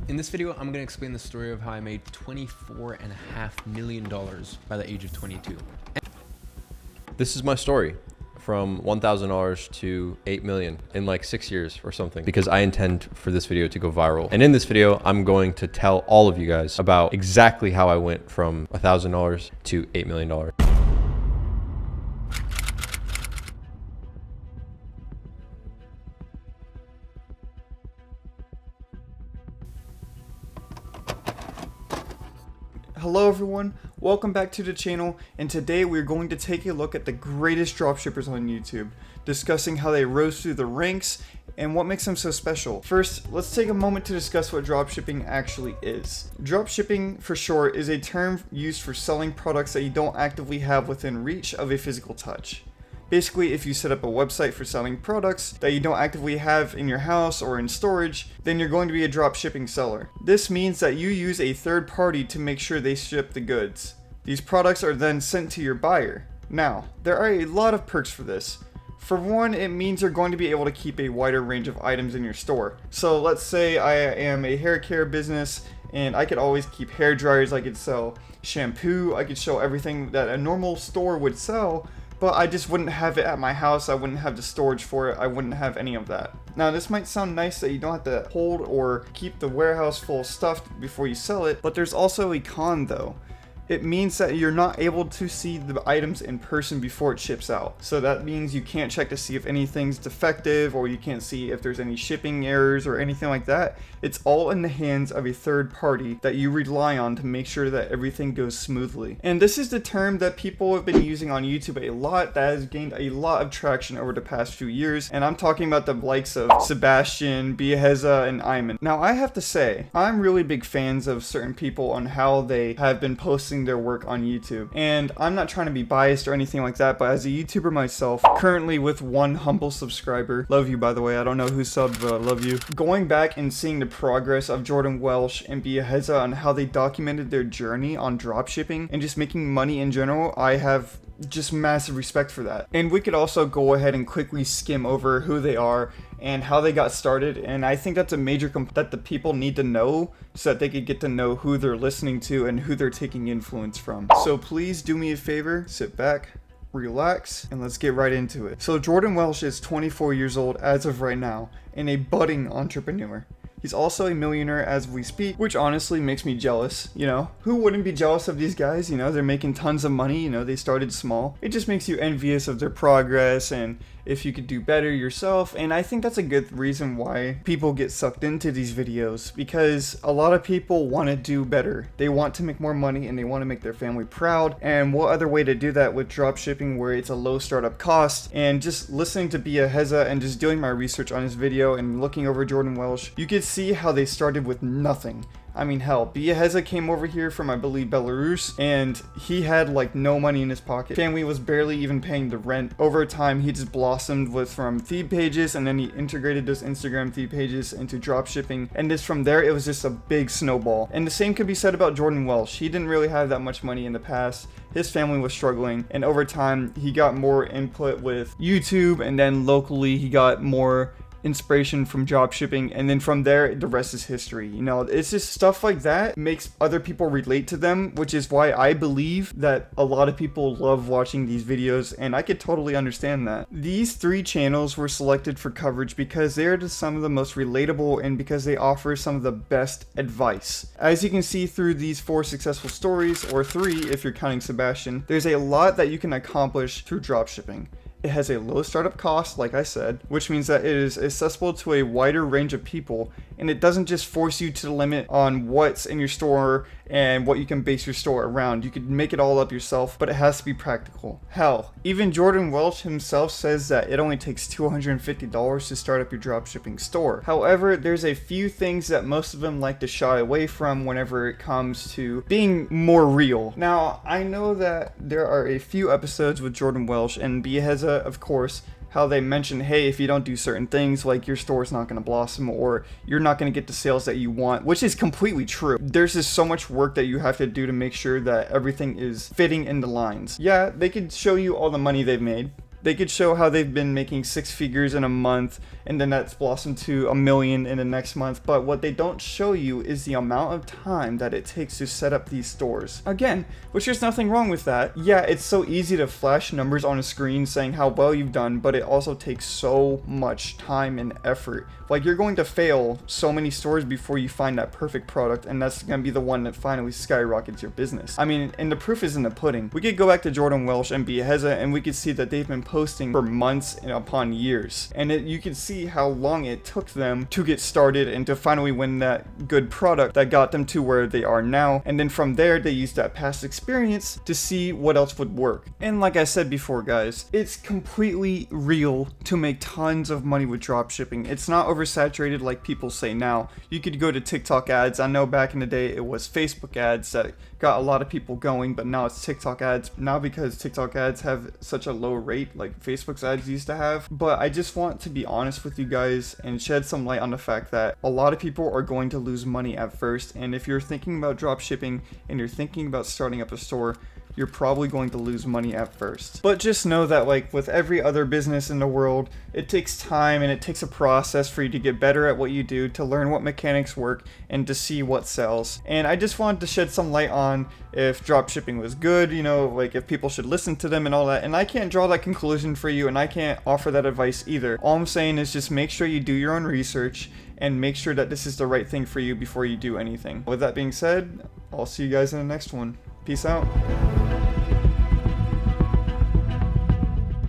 In this video, I'm going to explain the story of how I made $24.5 million by the age of 22. This is my story from $1,000 to $8 million in like 6 years or something, because I intend for this video to go viral. And in this video, I'm going to tell all of you guys about exactly how I went from $1,000 to $8 million. Hello everyone, welcome back to the channel, and today we're going to take a look at the greatest dropshippers on YouTube, discussing how they rose through the ranks and what makes them so special. First, let's take a moment to discuss what dropshipping actually is. Dropshipping, for short, is a term used for selling products that you don't actively have within reach of a physical touch. Basically, if you set up a website for selling products that you don't actively have in your house or in storage, then you're going to be a dropshipping seller. This means that you use a third party to make sure they ship the goods. These products are then sent to your buyer. Now, there are a lot of perks for this. For one, it means you're going to be able to keep a wider range of items in your store. So let's say I am a hair care business and I could always keep hair dryers, I could sell shampoo, I could show everything that a normal store would sell, but I just wouldn't have it at my house, I wouldn't have the storage for it, I wouldn't have any of that. Now this might sound nice that you don't have to hold or keep the warehouse full of stuff before you sell it, but there's also a con though. It means that you're not able to see the items in person before it ships out. So that means you can't check to see if anything's defective, or you can't see if there's any shipping errors or anything like that. It's all in the hands of a third party that you rely on to make sure that everything goes smoothly. And this is the term that people have been using on YouTube a lot, that has gained a lot of traction over the past few years. And I'm talking about the likes of Sebastian, Biaheza, and Isnt. Now I have to say, I'm really big fans of certain people on how they have been posting their work on YouTube. And I'm not trying to be biased or anything like that, but as a YouTuber myself, currently with one humble subscriber, love you by the way, I don't know who subbed, but I love you. Going back and seeing the progress of Jordan Welch and biaheza on how they documented their journey on dropshipping and just making money in general, I have just massive respect for that. And we could also go ahead and quickly skim over who they are and how they got started, and I think that's a major that the people need to know so that they could get to know who they're listening to and who they're taking influence from. So please do me a favor, sit back, relax, and let's get right into it. So Jordan Welch is 24 years old as of right now and a budding entrepreneur. He's also a millionaire as we speak, which honestly makes me jealous, you know? Who wouldn't be jealous of these guys? You know, they're making tons of money, you know, they started small. It just makes you envious of their progress and if you could do better yourself. And I think that's a good reason why people get sucked into these videos, because a lot of people want to do better. They want to make more money and they want to make their family proud. And what other way to do that with dropshipping, where it's a low startup cost? And just listening to biaheza and just doing my research on his video and looking over Jordan Welch, you could see how they started with nothing. I mean, hell, biaheza came over here from, I believe, Belarus, and he had like no money in his pocket. Family was barely even paying the rent. Over time, he just blossomed from feed pages, and then he integrated those Instagram feed pages into dropshipping, and just from there, it was just a big snowball. And the same could be said about Jordan Welch. He didn't really have that much money in the past. His family was struggling, and over time, he got more input with YouTube, and then locally, he got more inspiration from dropshipping, and then from there the rest is history. You know, it's just stuff like that makes other people relate to them, which is why I believe that a lot of people love watching these videos, and I could totally understand that. These three channels were selected for coverage because they are just some of the most relatable and because they offer some of the best advice. As you can see through these 4 successful stories, or 3 if you're counting Sebastian, there's a lot that you can accomplish through dropshipping. It has a low startup cost, like I said, which means that it is accessible to a wider range of people, and it doesn't just force you to the limit on what's in your store and what you can base your store around. You could make it all up yourself, but it has to be practical. Hell, even Jordan Welch himself says that it only takes $250 to start up your dropshipping store. However, there's a few things that most of them like to shy away from whenever it comes to being more real. Now, I know that there are a few episodes with Jordan Welch and biaheza, of course, how they mention, hey, if you don't do certain things, like your store's not going to blossom or you're not going to get the sales that you want, which is completely true. There's just so much work that you have to do to make sure that everything is fitting in the lines. Yeah, they could show you all the money they've made, They could show how they've been making 6 figures in a month, and then that's blossomed to $1 million in the next month. But what they don't show you is the amount of time that it takes to set up these stores. Again, which there's nothing wrong with that. Yeah, it's so easy to flash numbers on a screen saying how well you've done, but it also takes so much time and effort. Like, you're going to fail so many stores before you find that perfect product, and that's going to be the one that finally skyrockets your business. I mean, and the proof is in the pudding. We could go back to Jordan Welch and biaheza, and we could see that they've been posting for months and upon years. And you can see how long it took them to get started and to finally win that good product that got them to where they are now. And then from there, they used that past experience to see what else would work. And like I said before, guys, it's completely real to make tons of money with dropshipping. It's not oversaturated like people say now. You could go to TikTok ads. I know back in the day it was Facebook ads that got a lot of people going, but now it's TikTok ads. Now because TikTok ads have such a low rate like Facebook's ads used to have. But I just want to be honest with you guys and shed some light on the fact that a lot of people are going to lose money at first. And if you're thinking about dropshipping and you're thinking about starting up a store, you're probably going to lose money at first. But just know that, like with every other business in the world, it takes time and it takes a process for you to get better at what you do, to learn what mechanics work, and to see what sells. And I just wanted to shed some light on if dropshipping was good, you know, like if people should listen to them and all that. And I can't draw that conclusion for you, and I can't offer that advice either. All I'm saying is just make sure you do your own research and make sure that this is the right thing for you before you do anything. With that being said, I'll see you guys in the next one. Peace out.